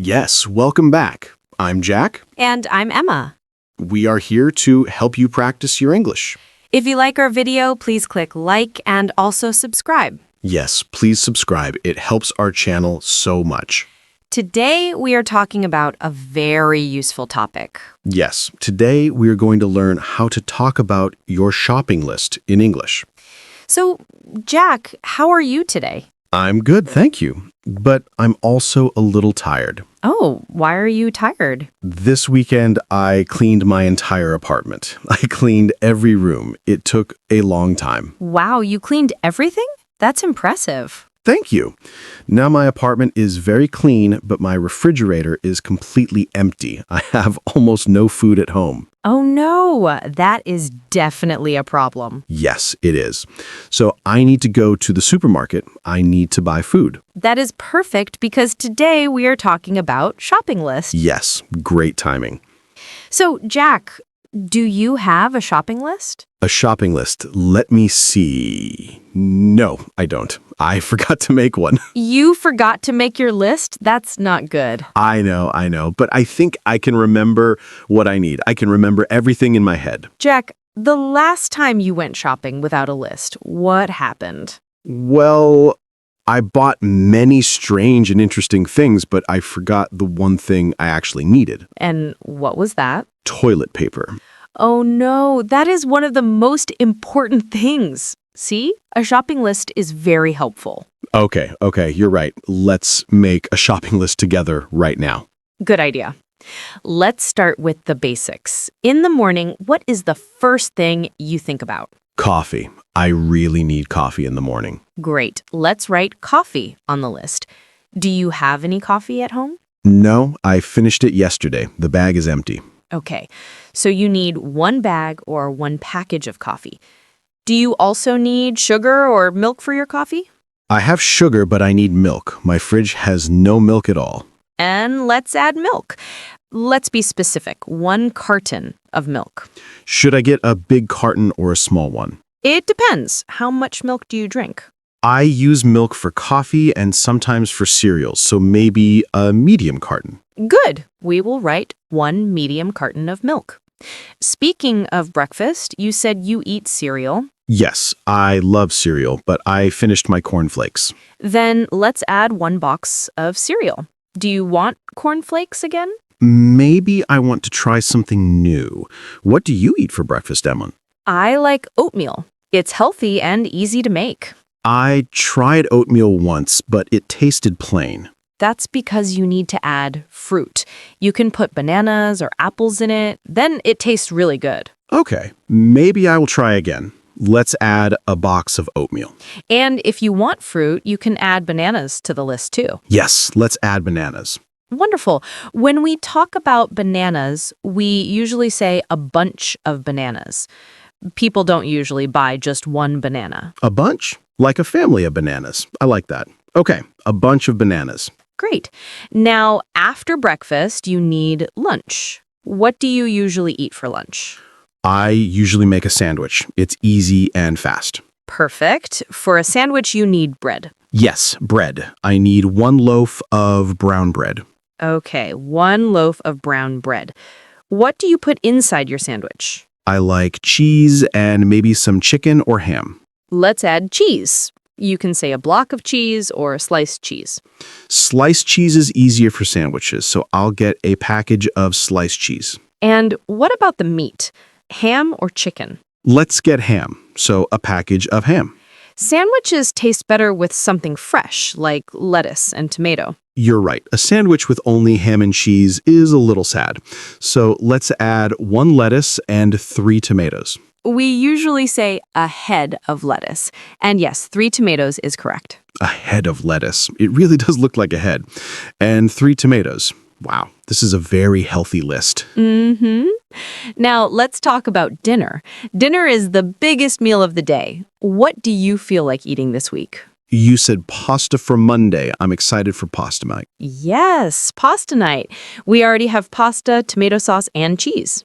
Yes, welcome back. I'm Jack. And I'm Emma. We are here to help you practice your English. If you like our video, please click like and also subscribe. Yes, please subscribe. It helps our channel so much. Today, we are talking about a very useful topic. Yes, today we are going to learn how to talk about your shopping list in English. So, Jack, how are you today? I'm good, thank you. But I'm also a little tired. Oh, why are you tired? This weekend, I cleaned my entire apartment. I cleaned every room. It took a long time. Wow, you cleaned everything? That's impressive. Thank you. Now my apartment is very clean, but my refrigerator is completely empty. I have almost no food at home. Oh no, that is definitely a problem. Yes, it is. So I need to go to the supermarket. I need to buy food. That is perfect because today we are talking about shopping lists. Yes, great timing. So, Jack, do you have a shopping list? A shopping list. Let me see. No, I don't. I forgot to make one. You forgot to make your list? That's not good. I know. But I think I can remember what I need. I can remember everything in my head. Jack, the last time you went shopping without a list, what happened? Well, I bought many strange and interesting things, but I forgot the one thing I actually needed. And what was that? Toilet paper. Oh no, that is one of the most important things. See, a shopping list is very helpful. Okay, you're right. Let's make a shopping list together right now. Good idea. Let's start with the basics. In the morning, what is the first thing you think about? Coffee. I really need coffee in the morning. Great. Let's write coffee on the list. Do you have any coffee at home? No, I finished it yesterday. The bag is empty. Okay, so you need one bag or one package of coffee. Do you also need sugar or milk for your coffee? I have sugar, but I need milk. My fridge has no milk at all. And let's add milk. Let's be specific, 1 carton of milk. Should I get a big carton or a small one? It depends. How much milk do you drink? I use milk for coffee and sometimes for cereals, so maybe a medium carton. Good. We will write 1 medium carton of milk. Speaking of breakfast, you said you eat cereal. Yes, I love cereal, but I finished my cornflakes. Then let's add 1 box of cereal. Do you want cornflakes again? Maybe I want to try something new. What do you eat for breakfast, Emma? I like oatmeal. It's healthy and easy to make. I tried oatmeal once, but it tasted plain. That's because you need to add fruit. You can put bananas or apples in it, then it tastes really good. Okay, maybe I will try again. Let's add a box of oatmeal. And if you want fruit, you can add bananas to the list too. Yes, let's add bananas. Wonderful. When we talk about bananas, we usually say a bunch of bananas. People don't usually buy just 1 banana. A bunch? Like a family of bananas. I like that. Okay, a bunch of bananas. Great. Now, after breakfast, you need lunch. What do you usually eat for lunch? I usually make a sandwich. It's easy and fast. Perfect. For a sandwich, you need bread. Yes, bread. I need 1 loaf of brown bread. Okay, 1 loaf of brown bread. What do you put inside your sandwich? I like cheese and maybe some chicken or ham. Let's add cheese. You can say a block of cheese or sliced cheese. Sliced cheese is easier for sandwiches, so I'll get a package of sliced cheese. And what about the meat? Ham or chicken? Let's get ham, so a package of ham. Sandwiches taste better with something fresh, like lettuce and tomato. You're right. A sandwich with only ham and cheese is a little sad. So let's add 1 lettuce and 3 tomatoes. We usually say a head of lettuce. And yes, 3 tomatoes is correct. A head of lettuce. It really does look like a head. And 3 tomatoes. Wow, this is a very healthy list. Now, let's talk about dinner. Dinner is the biggest meal of the day. What do you feel like eating this week? You said pasta for Monday. I'm excited for pasta night. Yes, pasta night. We already have pasta, tomato sauce, and cheese.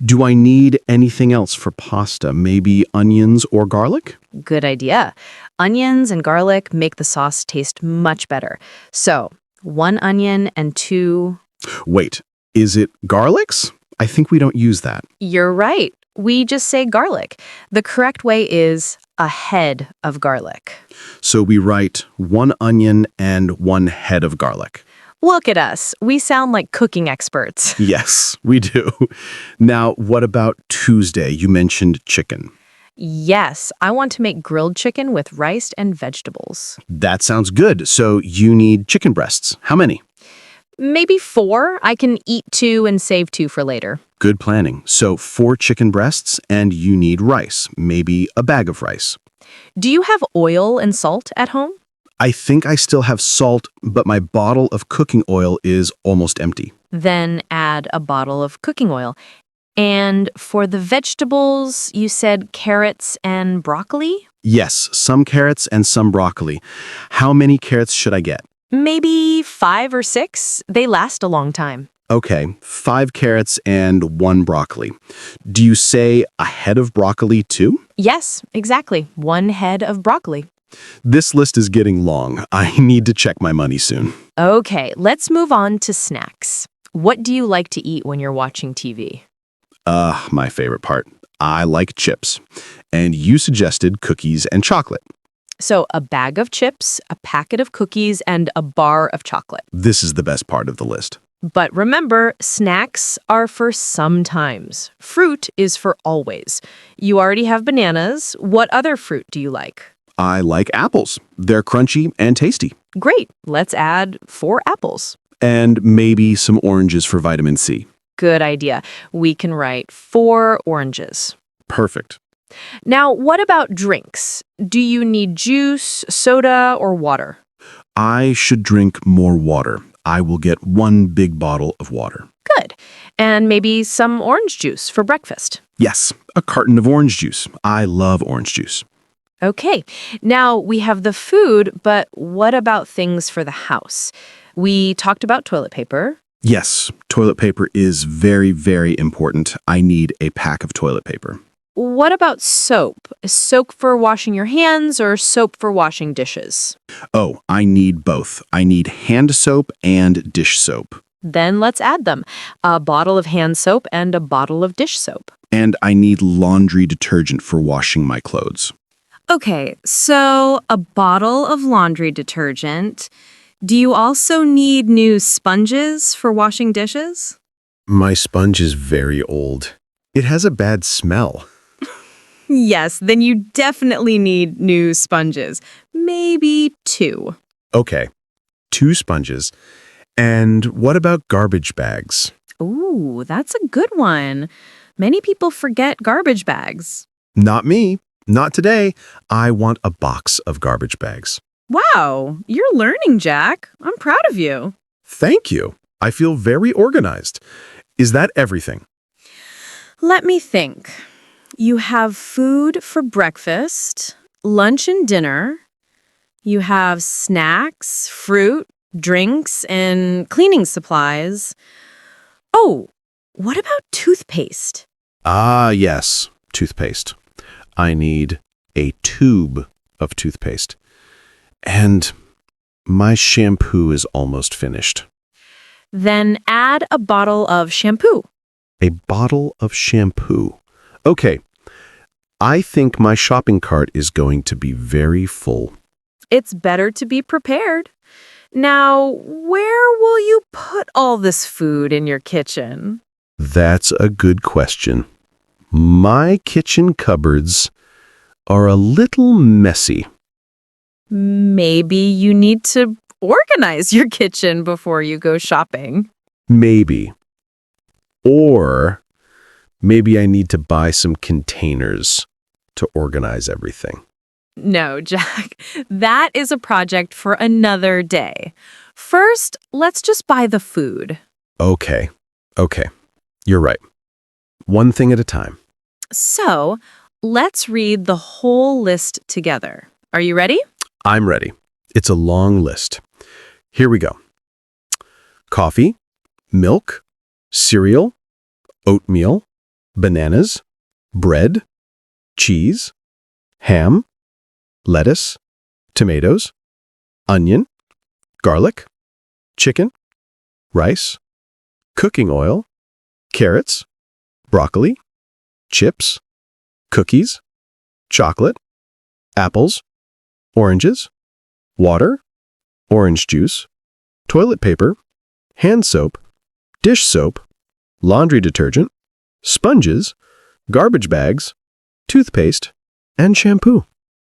Do I need anything else for pasta? Maybe onions or garlic? Good idea. Onions and garlic make the sauce taste much better. So, 1 onion and 2. Wait, is it garlics? I think we don't use that. You're right. We just say garlic. The correct way is a head of garlic. So we write 1 onion and 1 head of garlic. Look at us. We sound like cooking experts. Yes, we do. Now, what about Tuesday? You mentioned chicken. Yes, I want to make grilled chicken with rice and vegetables. That sounds good. So you need chicken breasts. How many? Maybe 4. I can eat 2 and save 2 for later. Good planning. So 4 chicken breasts and you need rice, maybe a bag of rice. Do you have oil and salt at home? I think I still have salt, but my bottle of cooking oil is almost empty. Then add a bottle of cooking oil. And for the vegetables, you said carrots and broccoli? Yes, some carrots and some broccoli. How many carrots should I get? Maybe 5 or 6. They last a long time. Okay, 5 carrots and 1 broccoli. Do you say a head of broccoli too? Yes, exactly. 1 head of broccoli. This list is getting long. I need to check my money soon. Okay, let's move on to snacks. What do you like to eat when you're watching TV? My favorite part. I like chips. And you suggested cookies and chocolate. So a bag of chips, a packet of cookies, and a bar of chocolate. This is the best part of the list. But remember, snacks are for sometimes. Fruit is for always. You already have bananas. What other fruit do you like? I like apples. They're crunchy and tasty. Great. Let's add 4 apples. And maybe some oranges for vitamin C. Good idea. We can write 4 oranges. Perfect. Now, what about drinks? Do you need juice, soda, or water? I should drink more water. I will get 1 big bottle of water. Good. And maybe some orange juice for breakfast. Yes, a carton of orange juice. I love orange juice. Okay. Now we have the food, but what about things for the house? We talked about toilet paper. Yes, toilet paper is very, very important. I need a pack of toilet paper. What about soap? Is soap for washing your hands or soap for washing dishes? Oh, I need both. I need hand soap and dish soap. Then let's add them. A bottle of hand soap and a bottle of dish soap. And I need laundry detergent for washing my clothes. Okay, so a bottle of laundry detergent. Do you also need new sponges for washing dishes? My sponge is very old. It has a bad smell. Yes, then you definitely need new sponges. Maybe 2. Okay, 2 sponges. And what about garbage bags? Ooh, that's a good one. Many people forget garbage bags. Not me. Not today. I want a box of garbage bags. Wow, you're learning, Jack. I'm proud of you. Thank you. I feel very organized. Is that everything? Let me think. You have food for breakfast, lunch and dinner. You have snacks, fruit, drinks, and cleaning supplies. Oh, what about toothpaste? Ah, yes, toothpaste. I need a tube of toothpaste. And my shampoo is almost finished. Then add a bottle of shampoo. A bottle of shampoo. Okay, I think my shopping cart is going to be very full. It's better to be prepared. Now, where will you put all this food in your kitchen? That's a good question. My kitchen cupboards are a little messy. Maybe you need to organize your kitchen before you go shopping. Maybe. Or maybe I need to buy some containers to organize everything. No, Jack, that is a project for another day. First, let's just buy the food. Okay. You're right. One thing at a time. So, let's read the whole list together. Are you ready? I'm ready. It's a long list. Here we go. Coffee, milk, cereal, oatmeal, bananas, bread, cheese, ham, lettuce, tomatoes, onion, garlic, chicken, rice, cooking oil, carrots, broccoli, chips, cookies, chocolate, apples, oranges, water, orange juice, toilet paper, hand soap, dish soap, laundry detergent, sponges, garbage bags, toothpaste, and shampoo.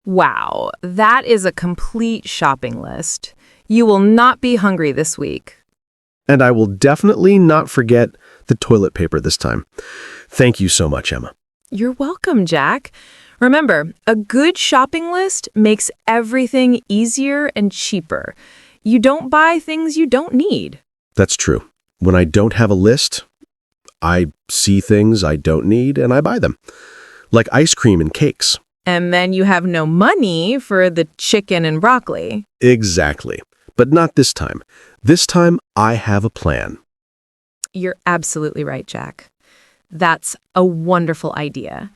Wow, that is a complete shopping list. You will not be hungry this week. And I will definitely not forget the toilet paper this time. Thank you so much, Emma. You're welcome, Jack. Remember, a good shopping list makes everything easier and cheaper. You don't buy things you don't need. That's true. When I don't have a list, I see things I don't need and I buy them. Like ice cream and cakes. And then you have no money for the chicken and broccoli. Exactly. But not this time. This time, I have a plan. You're absolutely right, Jack. That's a wonderful idea.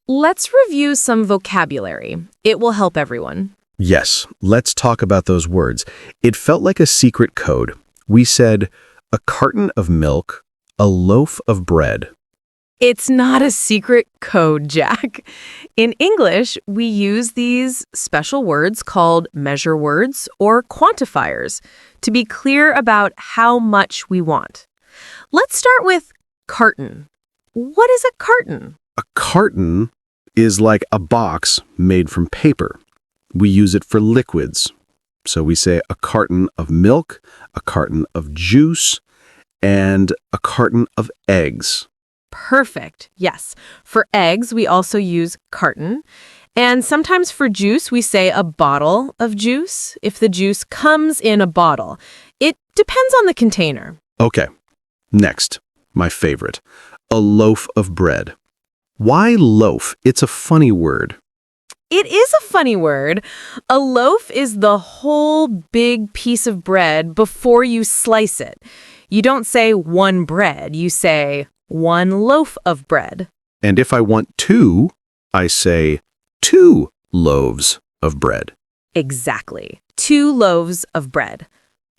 Let's review some vocabulary. It will help everyone. Yes, let's talk about those words. It felt like a secret code. We said, a carton of milk, a loaf of bread. It's not a secret code, Jack. In English, we use these special words called measure words or quantifiers to be clear about how much we want. Let's start with carton. What is a carton? A carton is like a box made from paper. We use it for liquids. So we say a carton of milk, a carton of juice, and a carton of eggs. Perfect. Yes. For eggs, we also use carton. And sometimes for juice, we say a bottle of juice if the juice comes in a bottle. It depends on the container. Okay. Next, my favorite, a loaf of bread. Why loaf? It's a funny word. It is a funny word. A loaf is the whole big piece of bread before you slice it. You don't say one bread, you say one loaf of bread. And if I want two, I say 2 loaves of bread. Exactly. 2 loaves of bread.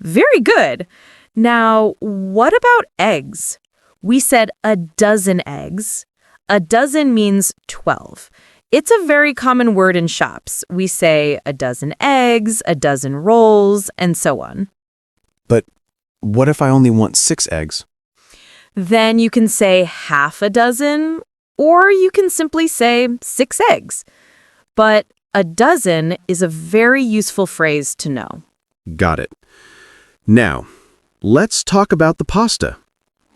Very good. Now, what about eggs? We said a dozen eggs. A dozen means 12. It's a very common word in shops. We say a dozen eggs, a dozen rolls, and so on. But what if I only want 6 eggs? Then you can say half a dozen, or you can simply say 6 eggs. But a dozen is a very useful phrase to know. Got it. Now, let's talk about the pasta.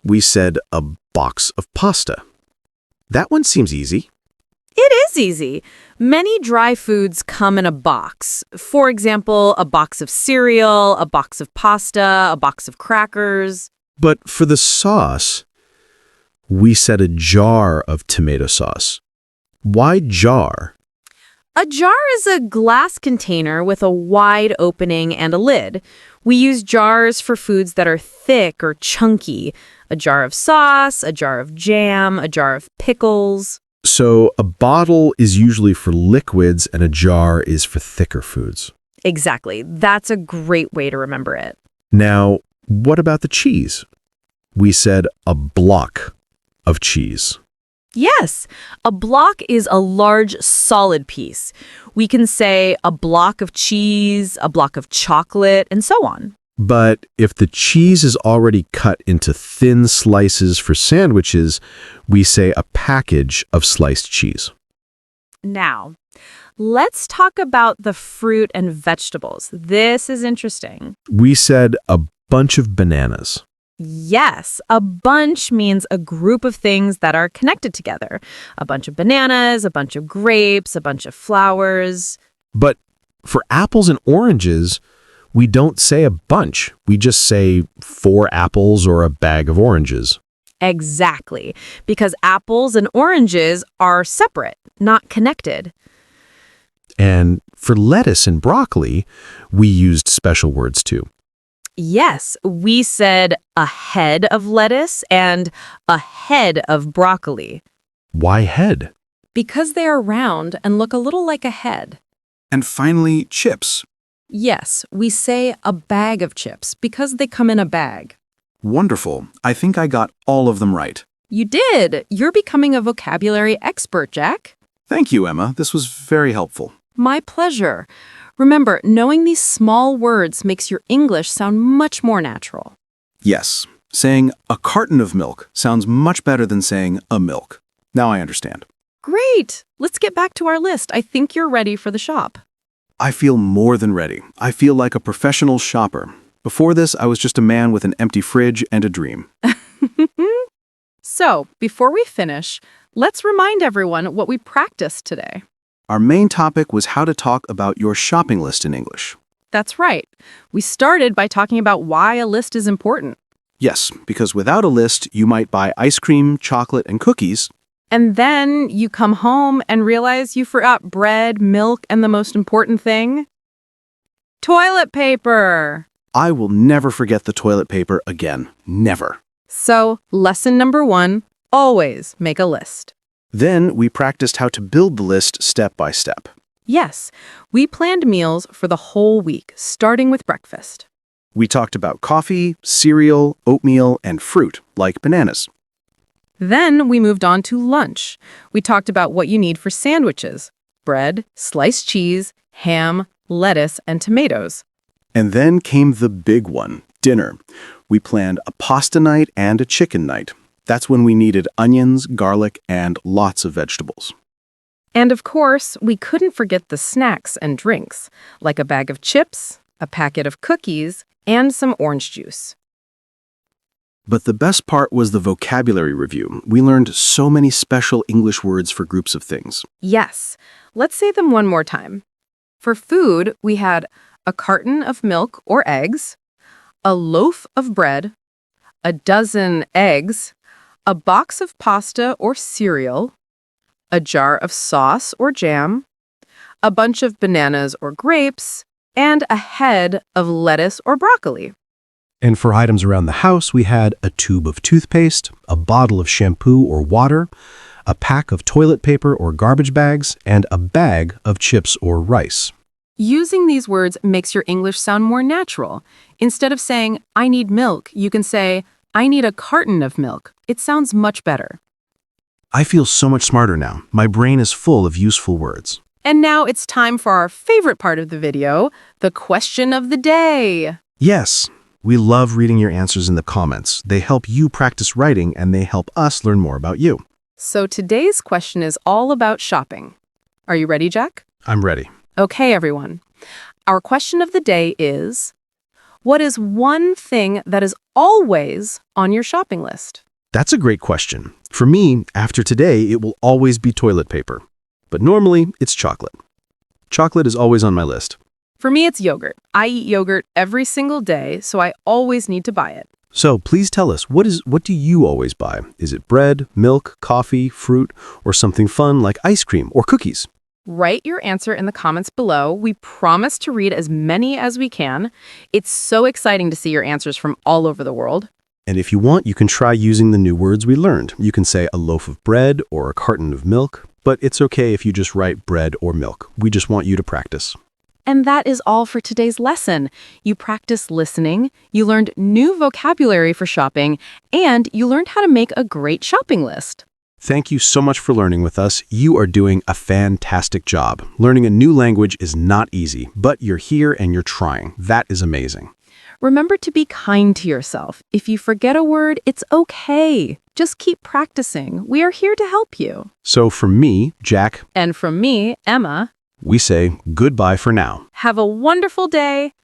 We said a box of pasta. That one seems easy. It is easy. Many dry foods come in a box. For example, a box of cereal, a box of pasta, a box of crackers. But for the sauce, we said a jar of tomato sauce. Why jar? A jar is a glass container with a wide opening and a lid. We use jars for foods that are thick or chunky. A jar of sauce, a jar of jam, a jar of pickles. So a bottle is usually for liquids and a jar is for thicker foods. Exactly. That's a great way to remember it. Now, what about the cheese? We said a block of cheese. Yes, a block is a large, solid piece. We can say a block of cheese, a block of chocolate, and so on. But if the cheese is already cut into thin slices for sandwiches, we say a package of sliced cheese. Now, let's talk about the fruit and vegetables. This is interesting. We said a bunch of bananas. Yes, a bunch means a group of things that are connected together. A bunch of bananas, a bunch of grapes, a bunch of flowers. But for apples and oranges, we don't say a bunch. We just say 4 apples or a bag of oranges. Exactly, because apples and oranges are separate, not connected. And for lettuce and broccoli, we used special words too. Yes, we said a head of lettuce and a head of broccoli. Why head? Because they are round and look a little like a head. And finally, chips. Yes, we say a bag of chips because they come in a bag. Wonderful. I think I got all of them right. You did! You're becoming a vocabulary expert, Jack. Thank you, Emma. This was very helpful. My pleasure. Remember, knowing these small words makes your English sound much more natural. Yes, saying a carton of milk sounds much better than saying a milk. Now I understand. Great! Let's get back to our list. I think you're ready for the shop. I feel more than ready. I feel like a professional shopper. Before this, I was just a man with an empty fridge and a dream. So, before we finish, let's remind everyone what we practiced today. Our main topic was how to talk about your shopping list in English. That's right. We started by talking about why a list is important. Yes, because without a list, you might buy ice cream, chocolate, and cookies. And then you come home and realize you forgot bread, milk, and the most important thing, toilet paper. I will never forget the toilet paper again. Never. So, lesson number 1, always make a list. Then we practiced how to build the list step by step. Yes, we planned meals for the whole week, starting with breakfast. We talked about coffee, cereal, oatmeal, and fruit, like bananas. Then we moved on to lunch. We talked about what you need for sandwiches: bread, sliced cheese, ham, lettuce, and tomatoes. And then came the big one, dinner. We planned a pasta night and a chicken night. That's when we needed onions, garlic, and lots of vegetables. And of course, we couldn't forget the snacks and drinks, like a bag of chips, a packet of cookies, and some orange juice. But the best part was the vocabulary review. We learned so many special English words for groups of things. Yes, let's say them one more time. For food, we had a carton of milk or eggs, a loaf of bread, a dozen eggs, a box of pasta or cereal, a jar of sauce or jam, a bunch of bananas or grapes, and a head of lettuce or broccoli. And for items around the house, we had a tube of toothpaste, a bottle of shampoo or water, a pack of toilet paper or garbage bags, and a bag of chips or rice. Using these words makes your English sound more natural. Instead of saying, I need milk, you can say, I need a carton of milk. It sounds much better. I feel so much smarter now. My brain is full of useful words. And now it's time for our favorite part of the video, the question of the day. Yes, we love reading your answers in the comments. They help you practice writing and they help us learn more about you. So today's question is all about shopping. Are you ready, Jack? I'm ready. Okay, everyone. Our question of the day is, what is one thing that is always on your shopping list? That's a great question. For me, after today, it will always be toilet paper. But normally, it's chocolate. Chocolate is always on my list. For me, it's yogurt. I eat yogurt every single day, so I always need to buy it. So please tell us, what do you always buy? Is it bread, milk, coffee, fruit, or something fun like ice cream or cookies? Write your answer in the comments below. We promise to read as many as we can. It's so exciting to see your answers from all over the world. And if you want, you can try using the new words we learned. You can say a loaf of bread or a carton of milk, but it's okay if you just write bread or milk. We just want you to practice. And that is all for today's lesson. You practiced listening, you learned new vocabulary for shopping, and you learned how to make a great shopping list. Thank you so much for learning with us. You are doing a fantastic job. Learning a new language is not easy, but you're here and you're trying. That is amazing. Remember to be kind to yourself. If you forget a word, it's okay. Just keep practicing. We are here to help you. So from me, Jack, And from me, Emma, we say goodbye for now. have a wonderful day.